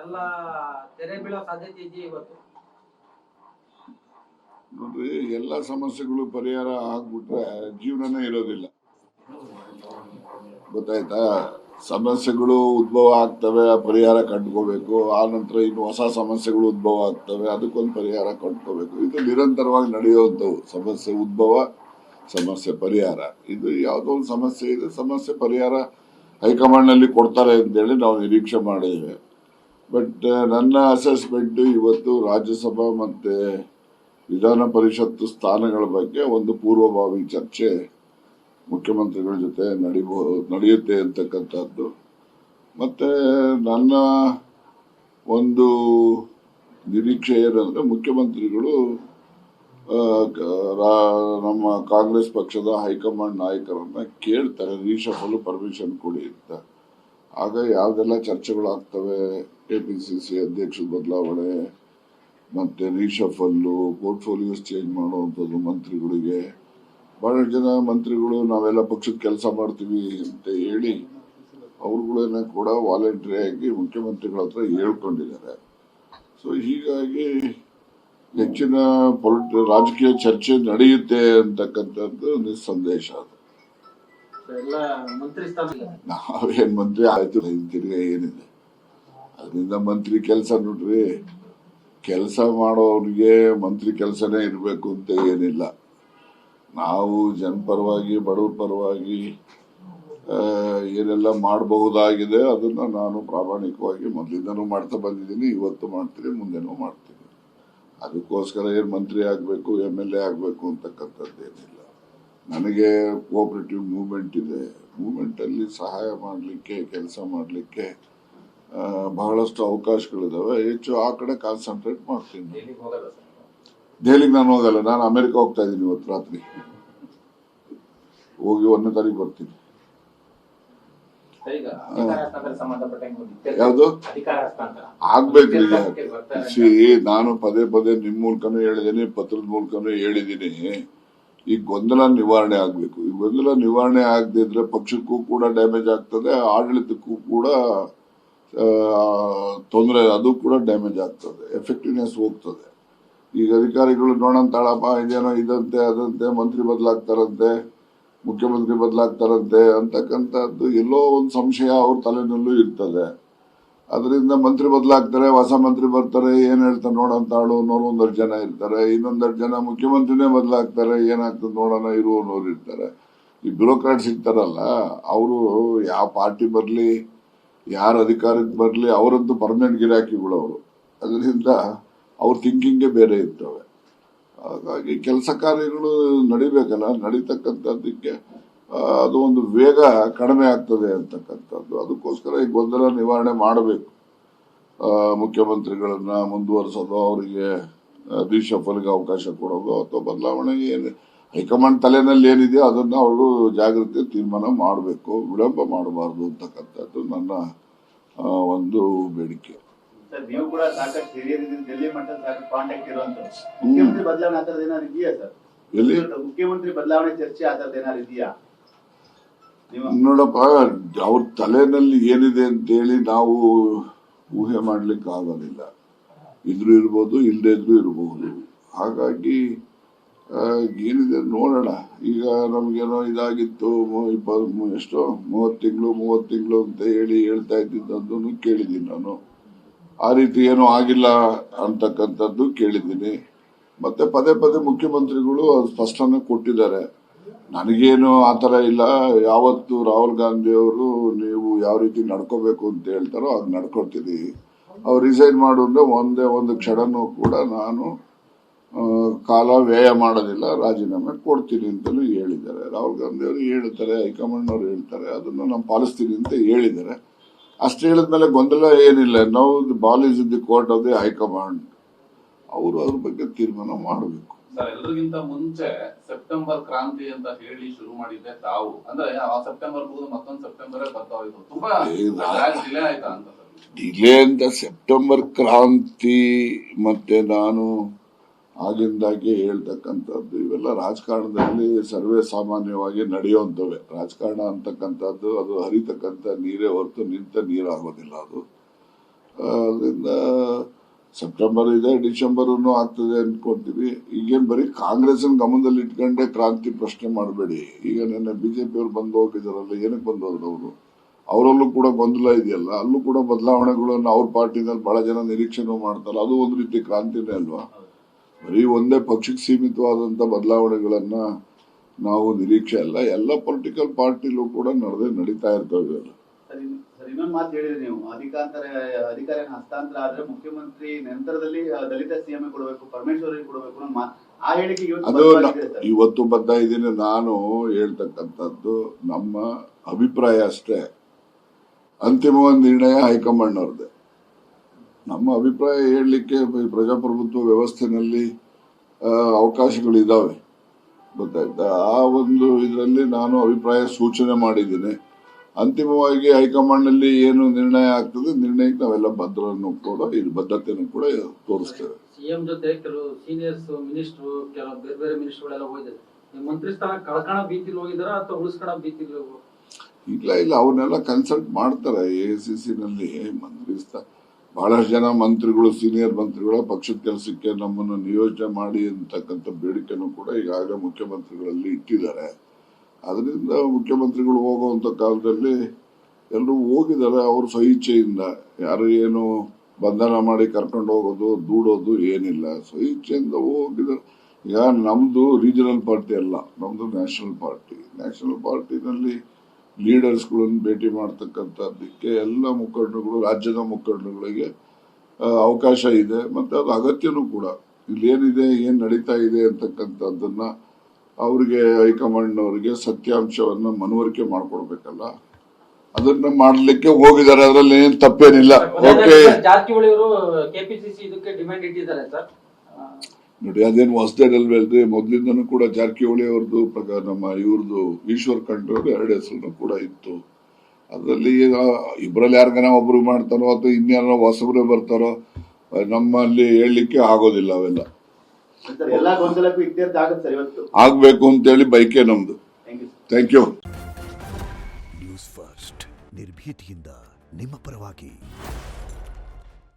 ಎಲ್ಲ ತೆರೆ ಬೀಳೋ ಸಾಧ್ಯತೆ ಇದೆಯಾ ಇವತ್ತು? ನೋಡ್ರಿ, ಎಲ್ಲ ಸಮಸ್ಯೆಗಳು ಪರಿಹಾರ ಆಗ್ಬಿಟ್ರೆ ಜೀವನನೇ ಇರೋದಿಲ್ಲ. ಗೊತ್ತಾಯ್ತಾ? ಸಮಸ್ಯೆಗಳು ಉದ್ಭವ ಆಗ್ತವೆ, ಪರಿಹಾರ ಕಂಡ್ಕೋಬೇಕು. ಆ ನಂತರ ಇನ್ನು ಹೊಸ ಸಮಸ್ಯೆಗಳು ಉದ್ಭವ ಆಗ್ತವೆ, ಅದಕ್ಕೊಂದು ಪರಿಹಾರ ಕಂಡ್ಕೋಬೇಕು. ಇದು ನಿರಂತರವಾಗಿ ನಡೆಯುವಂಥವು. ಸಮಸ್ಯೆ ಉದ್ಭವ, ಸಮಸ್ಯೆ ಪರಿಹಾರ. ಇದು ಯಾವುದೋ ಒಂದು ಸಮಸ್ಯೆ ಇದೆ, ಸಮಸ್ಯೆ ಪರಿಹಾರ ಹೈಕಮಾಂಡ್ನಲ್ಲಿ ಕೊಡ್ತಾರೆ ಅಂತೇಳಿ ನಾವು ನಿರೀಕ್ಷೆ ಮಾಡಿದ್ದೇವೆ. ಬಟ್ ನನ್ನ ಅಸೆಸ್ಮೆಂಟ್ ಇವತ್ತು ರಾಜ್ಯಸಭಾ ಮತ್ತೆ ವಿಧಾನ ಪರಿಷತ್ತು ಸ್ಥಾನಗಳ ಬಗ್ಗೆ ಒಂದು ಪೂರ್ವಭಾವಿ ಚರ್ಚೆ ಮುಖ್ಯಮಂತ್ರಿಗಳ ಜೊತೆ ನಡೆಯುತ್ತೆ ಅಂತಕ್ಕಂಥದ್ದು. ಮತ್ತೆ ನನ್ನ ಒಂದು ನಿರೀಕ್ಷೆ ಏನಂದ್ರೆ, ಮುಖ್ಯಮಂತ್ರಿಗಳು ನಮ್ಮ ಕಾಂಗ್ರೆಸ್ ಪಕ್ಷದ ಹೈಕಮಾಂಡ್ ನಾಯಕರನ್ನ ಕೇಳ್ತಾರೆ, ರೀಶಫಲ್ ಪರ್ಮಿಷನ್ ಕೊಡಿ ಅಂತ. ಆಗ ಯಾವ್ದೆಲ್ಲ ಚರ್ಚೆಗಳಾಗ್ತವೆ, ಕೆಪಿಸಿಸಿ ಅಧ್ಯಕ್ಷ ಬದಲಾವಣೆ, ಮತ್ತೆ ರೀಶಫಲ್ಲು, ಪೋರ್ಟ್ಫೋಲಿಯೋಸ್ ಚೇಂಜ್ ಮಾಡುವಂಥದ್ದು ಮಂತ್ರಿಗಳಿಗೆ. ಬಹಳಷ್ಟು ಜನ ಮಂತ್ರಿಗಳು ನಾವೆಲ್ಲ ಪಕ್ಷದ ಕೆಲಸ ಮಾಡ್ತೀವಿ ಅಂತ ಹೇಳಿ ಅವ್ರುಗಳನ್ನ ಕೂಡ ವಾಲಂಟರಿ ಆಗಿ ಮುಖ್ಯಮಂತ್ರಿಗಳ ಹತ್ರ ಹೇಳ್ಕೊಂಡಿದ್ದಾರೆ. ಸೊ ಹೀಗಾಗಿ ಹೆಚ್ಚಿನ ರಾಜಕೀಯ ಚರ್ಚೆ ನಡೆಯುತ್ತೆ ಅಂತಕ್ಕಂಥದ್ದು ನಿಸ್ಸಂದೇಶ. ನಾವೇನ್ ಮಂತ್ರಿ ಆಯ್ತು ತಿರ್ಗಾ ಏನಿದೆ ಅದರಿಂದ ಮಂತ್ರಿ ಕೆಲಸ ನೋಡ್ರಿ, ಕೆಲಸ ಮಾಡೋರಿಗೆ ಮಂತ್ರಿ ಕೆಲಸನೇ ಇರಬೇಕು ಅಂತ ಏನಿಲ್ಲ. ನಾವು ಜನಪರವಾಗಿ ಬಡವರ ಪರವಾಗಿ ಏನೆಲ್ಲ ಮಾಡಬಹುದಾಗಿದೆ ಅದನ್ನ ನಾನು ಪ್ರಾಮಾಣಿಕವಾಗಿ ಮೊದಲಿಂದನೂ ಮಾಡ್ತಾ ಬಂದಿದ್ದೀನಿ, ಇವತ್ತು ಮಾಡ್ತೀನಿ, ಮುಂದೆನೂ ಮಾಡ್ತೀನಿ. ಅದಕ್ಕೋಸ್ಕರ ಏನು ಮಂತ್ರಿ ಆಗಬೇಕು, MLA ಆಗಬೇಕು ಅಂತಕ್ಕಂಥದ್ದೇನಿಲ್ಲ. ನನಗೆ ಕೋಆಪರೇಟಿವ್ ಮೂವ್ಮೆಂಟ್ ಇದೆ. ಮೂವ್ಮೆಂಟ್ ಅಲ್ಲಿ ಸಹಾಯ ಮಾಡಲಿಕ್ಕೆ, ಕೆಲಸ ಮಾಡಲಿಕ್ಕೆ ಬಹಳಷ್ಟು ಅವಕಾಶಗಳಿದಾವೆ. ಹೆಚ್ಚು ಆ ಕಡೆ ಕಾನ್ಸಂಟ್ರೇಟ್ ಮಾಡ್ತೀನಿ. ದೆಹಲಿಗೆ ನಾನು ಹೋಗಲ್ಲ, ನಾನು ಅಮೆರಿಕ ಹೋಗ್ತಾ ಇದ್ದೀನಿ. ಇವತ್ತು ರಾತ್ರಿ ಹೋಗಿ 1ನೇ ತಾರೀಕು ಬರ್ತೀನಿ. ಯಾವುದು ಆಗ್ಬೇಕು? ನಾನು ಪದೇ ಪದೇ ನಿಮ್ ಮೂಲಕನೂ ಹೇಳಿದ್ದೀನಿ, ಪತ್ರದ ಮೂಲಕನೂ ಹೇಳಿದ್ದೀನಿ, ಈ ಗೊಂದಲ ನಿವಾರಣೆ ಆಗ್ಬೇಕು. ಈ ಗೊಂದಲ ನಿವಾರಣೆ ಆಗದಿದ್ರೆ ಪಕ್ಷಕ್ಕೂ ಕೂಡ ಡ್ಯಾಮೇಜ್ ಆಗ್ತದೆ, ಆಡಳಿತಕ್ಕೂ ಕೂಡ ತೊಂದರೆ, ಅದು ಕೂಡ ಡ್ಯಾಮೇಜ್ ಆಗ್ತದೆ, ಎಫೆಕ್ಟಿವ್ನೆಸ್ ಹೋಗ್ತದೆ. ಈಗ ಅಧಿಕಾರಿಗಳು ನೋಡಂತಾಳಪ್ಪ, ಇದೇನೋ ಇದಂತೆ ಅದಂತೆ, ಮಂತ್ರಿ ಬದಲಾಗ್ತಾರಂತೆ, ಮುಖ್ಯಮಂತ್ರಿ ಬದಲಾಗ್ತಾರಂತೆ ಅಂತಕ್ಕಂಥದ್ದು ಎಲ್ಲೋ ಒಂದು ಸಂಶಯ ಅವ್ರ ತಲೆನಲ್ಲೂ ಇರ್ತದೆ. ಅದರಿಂದ ಮಂತ್ರಿ ಬದಲಾಗ್ತಾರೆ, ಹೊಸ ಮಂತ್ರಿ ಬರ್ತಾರೆ, ಏನ್ ಹೇಳ್ತಾರೆ ನೋಡಂತಾಳು ಅನ್ನೋರು ಒಂದಷ್ಟು ಜನ ಇರ್ತಾರೆ. ಇನ್ನೊಂದಷ್ಟು ಜನ ಮುಖ್ಯಮಂತ್ರಿನೇ ಬದಲಾಗ್ತಾರೆ, ಏನಾಗ್ತದೆ ನೋಡೋಣ ಇರುವನೋರು ಇರ್ತಾರೆ. ಈ ಬ್ಯೂರೋಕ್ರಾಟ್ಸ್ ಇರ್ತಾರಲ್ಲ, ಅವರು ಯಾವ ಪಾರ್ಟಿ ಬರ್ಲಿ, ಯಾರ ಅಧಿಕಾರಕ್ಕೆ ಬರ್ಲಿ, ಅವರಂತೂ ಪರ್ಮನೆಂಟ್ ಗಿರಾಕಿಗಳು ಅವರು. ಅದರಿಂದ ಅವ್ರ ಥಿಂಕಿಂಗೇ ಬೇರೆ ಇರ್ತವೆ. ಹಾಗಾಗಿ ಕೆಲಸ ಕಾರ್ಯಗಳು ನಡಿಬೇಕಲ್ಲ, ನಡೀತಕ್ಕಂಥದ್ದಕ್ಕೆ ಅದು ಒಂದು ವೇಗ ಕಡಿಮೆ ಆಗ್ತದೆ ಅಂತಕ್ಕಂಥದ್ದು. ಅದಕ್ಕೋಸ್ಕರ ಈ ಗೊಂದಲ ನಿವಾರಣೆ ಮಾಡಬೇಕು. ಮುಖ್ಯಮಂತ್ರಿಗಳನ್ನ ಮುಂದುವರಿಸೋದು, ಅವರಿಗೆ ರೀಶಫಲ್ಗೆ ಅವಕಾಶ ಕೊಡೋದು ಅಥವಾ ಬದಲಾವಣೆ ಏನು ಹೈಕಮಾಂಡ್ ತಲೆನಲ್ಲಿ ಏನಿದೆಯೋ ಅದನ್ನ ಅವರು ಜಾಗೃತಿ ತೀರ್ಮಾನ ಮಾಡಬೇಕು, ವಿಳಂಬ ಮಾಡಬಾರದು ಅಂತಕ್ಕಂಥದ್ದು ನನ್ನ ಒಂದು ಬೇಡಿಕೆ. ನೀವು ಕೂಡ ಸಾಕಷ್ಟು ಹಿರಿಯರಿದ್ದೀರಿ, ಡೆಲ್ಲಿ ಮಟ್ಟದ ಕಾಂಟ್ಯಾಕ್ಟ್ ಇರುವಂತ ಮುಖ್ಯಮಂತ್ರಿ ಬದಲಾವಣೆ ಆತರದ ಏನಾದ್ರು ಇದೆಯಾ ಸರ್? ಎಲ್ಲಿ ಮುಖ್ಯಮಂತ್ರಿ ಬದಲಾವಣೆ ಚರ್ಚೆ ಆತರದ ಏನಾದ್ರು ಇದೆಯಾ? ನೋಡಪ್ಪ, ಅವ್ರ ತಲೆನಲ್ಲಿ ಏನಿದೆ ಅಂತೇಳಿ ನಾವು ಊಹೆ ಮಾಡ್ಲಿಕ್ಕೆ ಆಗೋದಿಲ್ಲ. ಇದ್ರೂ ಇರ್ಬೋದು, ಇಲ್ಲದೇ ಇದ್ರೂ ಇರಬಹುದು. ಹಾಗಾಗಿ ಏನಿದೆ ನೋಡೋಣ. ಈಗ ನಮ್ಗೇನೋ ಇದಾಗಿತ್ತು, ಎಷ್ಟೋ 30 ತಿಂಗಳು ಅಂತ ಹೇಳ್ತಾ ಇದ್ದಿದ್ದನ್ನು ಕೇಳಿದ್ದೀನಿ ನಾನು. ಆ ರೀತಿ ಏನೂ ಆಗಿಲ್ಲ ಅಂತಕ್ಕಂಥದ್ದು ಕೇಳಿದ್ದೀನಿ. ಮತ್ತೆ ಪದೇ ಪದೇ ಮುಖ್ಯಮಂತ್ರಿಗಳು ಸ್ಪಷ್ಟನೆ ಕೊಟ್ಟಿದ್ದಾರೆ. ನನಗೇನು ಆತರ ಇಲ್ಲ. ಯಾವತ್ತು ರಾಹುಲ್ ಗಾಂಧಿ ಅವರು ನೀವು ಯಾವ ರೀತಿ ನಡ್ಕೋಬೇಕು ಅಂತ ಹೇಳ್ತಾರೋ ಹಾಗೆ ನಡ್ಕೊಳ್ತೀನಿ. ಅವ್ರು ರಿಸೈನ್ ಮಾಡಿದ್ರೆ ಒಂದೇ ಒಂದು ಕ್ಷಣನೂ ಕೂಡ ನಾನು ಕಾಲ ವ್ಯಯ ಮಾಡೋದಿಲ್ಲ, ರಾಜೀನಾಮೆ ಕೊಡ್ತೀನಿ ಅಂತಲೂ ಹೇಳಿದ್ದಾರೆ. ರಾಹುಲ್ ಗಾಂಧಿ ಅವರು ಹೇಳ್ತಾರೆ, ಹೈಕಮಾಂಡ್ ಅವರು ಹೇಳ್ತಾರೆ, ಅದನ್ನು ನಾನು ಪಾಲಿಸ್ತೀನಿ ಅಂತ ಹೇಳಿದ್ದಾರೆ. ಅಷ್ಟು ಹೇಳಿದ್ಮೇಲೆ ಗೊಂದಲ ಏನಿಲ್ಲ. ನಾವು the ball is in the court of the high command. ಅವರು ಅದ್ರ ಬಗ್ಗೆ ತೀರ್ಮಾನ ಮಾಡಬೇಕು. ಸರ್, ಎಲ್ಲರಿಗಿಂತ ಮುಂಚೆ ಸೆಪ್ಟೆಂಬರ್ ಕ್ರಾಂತಿ ಅಂತ ಹೇಳಿ ಶುರು ಮಾಡಿದ್ದೆ ತಾವು. ಅಂದ್ರೆ ಸೆಪ್ಟೆಂಬರ್ ಮುಗಿದು ಮತ್ತೊಂದು ಸೆಪ್ಟೆಂಬರ್ ಬರ್ತಾ ಹೋಯ್ತು, ತುಂಬಾ ಡಿಲೇ ಆಯ್ತಾ ಅಂತ? ಡಿಲೇ ಅಂತ ಸೆಪ್ಟೆಂಬರ್ ಕ್ರಾಂತಿ ಮತ್ತೆ ನಾನು ಆಗಿಂದಾಗೆ ಹೇಳ್ತಕ್ಕಂಥದ್ದು ಇವೆಲ್ಲ ರಾಜಕಾರಣದಲ್ಲಿ ಸರ್ವೇ ಸಾಮಾನ್ಯವಾಗಿ ನಡೆಯುವಂಥವೇ. ರಾಜಕಾರಣ ಅಂತಕ್ಕಂಥದ್ದು ಅದು ಹರಿತಕ್ಕಂಥ ನೀರೇ ಹೊರತು ನಿಂತ ನೀರಾಗೋದಿಲ್ಲ. ಅದು ಅದರಿಂದ ಸೆಪ್ಟೆಂಬರ್ ಇದೆ, ಡಿಸೆಂಬರ್ ಆಗ್ತದೆ ಅನ್ಕೊಂತೀವಿ. ಈಗೇನು ಬರೀ ಕಾಂಗ್ರೆಸ್ನ ಗಮನದಲ್ಲಿ ಇಟ್ಕೊಂಡೆ ಕ್ರಾಂತಿ ಪ್ರಶ್ನೆ ಮಾಡಬೇಡಿ. ಈಗ ನಿನ್ನೆ ಬಿಜೆಪಿ ಅವ್ರು ಬಂದು ಹೋಗಿದಾರಲ್ಲ, ಏನಕ್ಕೆ ಬಂದು ಹೋದ್ರು ಅವರು? ಅವರಲ್ಲೂ ಕೂಡ ಗೊಂದಲ ಇದೆಯಲ್ಲ, ಅಲ್ಲೂ ಕೂಡ ಬದಲಾವಣೆಗಳನ್ನು ಅವ್ರ ಪಾರ್ಟಿನಲ್ಲಿ ಬಹಳ ಜನ ನಿರೀಕ್ಷೆನೂ ಮಾಡ್ತಾರೆ. ಅದು ಒಂದು ರೀತಿ ಕ್ರಾಂತಿನೇ ಅಲ್ವಾ? ಬರೀ ಒಂದೇ ಪಕ್ಷಕ್ಕೆ ಸೀಮಿತವಾದಂತ ಬದಲಾವಣೆಗಳನ್ನ ನಾವು ನಿರೀಕ್ಷೆ ಅಲ್ಲ, ಎಲ್ಲ ಪೊಲಿಟಿಕಲ್ ಪಾರ್ಟಿಲೂ ಕೂಡ ನಡೀತಾ ಇರ್ತವೆ. ಸರ್, ಇನ್ನೊಂದು ಮಾತು ಹೇಳಿದ್ರಿ ನೀವು, ಅಧಿಕಾರ ಹಸ್ತಾಂತರ ಆದ್ರೆ ಮುಖ್ಯಮಂತ್ರಿ ನಂತರದಲ್ಲಿ ದಲಿತ ಸಿಎಂ ಕೊಡಬೇಕು, ಪರಮೇಶ್ವರಿಗೆ ಕೊಡಬೇಕು ಅನ್ನೋ ಆ ಹೇಳಿಕೆಗೆ ಅದು ಇವತ್ತು ಬರ್ತಾ ಇದ್ದೀನಿ. ನಾನು ಹೇಳ್ತಕ್ಕಂಥದ್ದು ನಮ್ಮ ಅಭಿಪ್ರಾಯ ಅಷ್ಟೇ, ಅಂತಿಮವಾದ ನಿರ್ಣಯ ಹೈಕಮಾಂಡ್ ಅವ್ರದ್ದೇ. ನಮ್ಮ ಅಭಿಪ್ರಾಯ ಹೇಳಲಿಕ್ಕೆ ಪ್ರಜಾಪ್ರಭುತ್ವ ವ್ಯವಸ್ಥೆನಲ್ಲಿ ಅವಕಾಶಗಳಿದ್ದಾವೆ, ಗೊತ್ತಾಯ್ತಾ? ಆ ಒಂದು ಇದರಲ್ಲಿ ನಾನು ಅಭಿಪ್ರಾಯ ಸೂಚನೆ ಮಾಡಿದ್ದೀನಿ. ಅಂತಿಮವಾಗಿ ಹೈಕಮಾಂಡ್ ನಲ್ಲಿ ಏನು ನಿರ್ಣಯ ಆಗ್ತದೆ, ನಿರ್ಣಯಕ್ಕೆ ನಾವೆಲ್ಲ ಬದ್ಧತೆಯನ್ನು ಕೂಡ ತೋರಿಸ್ತೇವೆ. ಸಿಎಂ ಜೊತೆ ಕೆಲವು ಸೀನಿಯರ್ಸ್ ಮಿನಿಸ್ಟರ್, ಕೆಲವು ಬೇರೆ ಬೇರೆ ಮಿನಿಸ್ಟರ್ಗಳೆಲ್ಲ ಹೋಗಿದ್ದಾರೆ. ಮಂತ್ರಿ ಸ್ಥಾನ ಕಳ್ಕಣ ಭೀತಿಲಿ ಹೋಗಿದಾರ ಅಥವಾ ಉಳಿಸ್ಕಣ ಭೀತಿಲಿ? ಇಲ್ಲ, ಅವನ್ನೆಲ್ಲ ಕನ್ಸಲ್ಟ್ ಮಾಡ್ತಾರೆ. AICC ನಲ್ಲಿ ಮಂತ್ರಿ ಬಹಳಷ್ಟು ಜನ ಮಂತ್ರಿಗಳು, ಸೀನಿಯರ್ ಮಂತ್ರಿಗಳ ಪಕ್ಷದ ಕೆಲಸಕ್ಕೆ ನಮ್ಮನ್ನು ನಿಯೋಜನೆ ಮಾಡಿ ಅಂತಕ್ಕಂಥ ಬೇಡಿಕೆನೂ ಕೂಡ ಈಗಾಗಲೇ ಮುಖ್ಯಮಂತ್ರಿಗಳಲ್ಲಿ ಇಟ್ಟಿದ್ದಾರೆ. ಅದರಿಂದ ಮುಖ್ಯಮಂತ್ರಿಗಳು ಹೋಗುವಂತ ಕಾಲದಲ್ಲಿ ಎಲ್ಲರೂ ಹೋಗಿದ್ದಾರೆ ಅವ್ರ ಸ್ವಇಚ್ಛೆಯಿಂದ. ಯಾರು ಏನು ಬಂಧನ ಮಾಡಿ ಕರ್ಕೊಂಡು ಹೋಗೋದು, ದೂಡೋದು ಏನಿಲ್ಲ, ಸ್ವಇಚ್ಛೆಯಿಂದ ಹೋಗಿದ್ದಾರೆ. ಈಗ ನಮ್ದು ರೀಜನಲ್ ಪಾರ್ಟಿ ಅಲ್ಲ, ನಮ್ದು ನ್ಯಾಷನಲ್ ಪಾರ್ಟಿ. ನ್ಯಾಷನಲ್ ಪಾರ್ಟಿನಲ್ಲಿ ಲೀಡರ್ಸ್ಗಳನ್ನು ಭೇಟಿ ಮಾಡ್ತಕ್ಕಂಥದ್ದಕ್ಕೆ ಎಲ್ಲ ಮುಖಂಡರುಗಳು, ರಾಜ್ಯದ ಮುಖಂಡರುಗಳಿಗೆ ಅವಕಾಶ ಇದೆ. ಮತ್ತೆ ಅದು ಅಗತ್ಯನೂ ಕೂಡ. ಇಲ್ಲಿ ಏನಿದೆ, ಏನ್ ನಡೀತಾ ಇದೆ ಅಂತಕ್ಕಂಥದ್ದನ್ನ ಅವ್ರಿಗೆ, ಹೈಕಮಾಂಡ್ನವರಿಗೆ ಸತ್ಯಾಂಶವನ್ನ ಮನವರಿಕೆ ಮಾಡ್ಕೊಡ್ಬೇಕಲ್ಲ, ಅದನ್ನ ಮಾಡ್ಲಿಕ್ಕೆ ಹೋಗಿದ್ದಾರೆ. ಅದರಲ್ಲಿ ಏನ್ ತಪ್ಪೇನಿಲ್ಲ. ಓಕೆ, ಜಾರಕಿಹೊಳಿ ಅವರು ಕೆಪಿಸಿಸಿ ಇದಕ್ಕೆ ಡಿಮ್ಯಾಂಡ್ ಇಟ್ಟಿದ್ದಾರೆ ಸರ್. ನೋಡಿ, ಅದೇನು ಹೊಸದೇನಲ್ವಲ್ರಿ, ಮೊದ್ಲಿಂದನೂ ಕೂಡ ಜಾರಕಿಹೊಳಿ ಅವ್ರದ್ದು ಪ್ರಕಾರ ನಮ್ಮ ಇವ್ರದ್ದು ಈಶ್ವರ್ ಖಂಡ್ರೆ 2 ಹೆಸರು ಕೂಡ ಇತ್ತು. ಅದರಲ್ಲಿ ಇಬ್ಬರಲ್ಲಿ ಯಾರಿಗಾನ ಒಬ್ರು ಮಾಡ್ತಾರೋ ಅಥವಾ ಇನ್ಯಾರೋ ಹೊಸಬ್ರೆ ಬರ್ತಾರೋ ನಮ್ಮಲ್ಲಿ ಹೇಳಲಿಕ್ಕೆ ಆಗೋದಿಲ್ಲ. ಅವೆಲ್ಲ ಎಲ್ಲಾ ಗೊಂದಲಕ್ಕೂ ಇತ್ಯರ್ಥ ಆಗುತ್ತೆ ಸರ್ ಇವತ್ತು. ಆಗ್ಬೇಕು ಅಂತೇಳಿ ಬೈಕೆ ನಮ್ದು. Thank you. ನ್ಯೂಸ್ ಫಸ್ಟ್, ನಿರ್ಭೀತಿಯಿಂದ ನಿಮ್ಮ ಪರವಾಗಿ.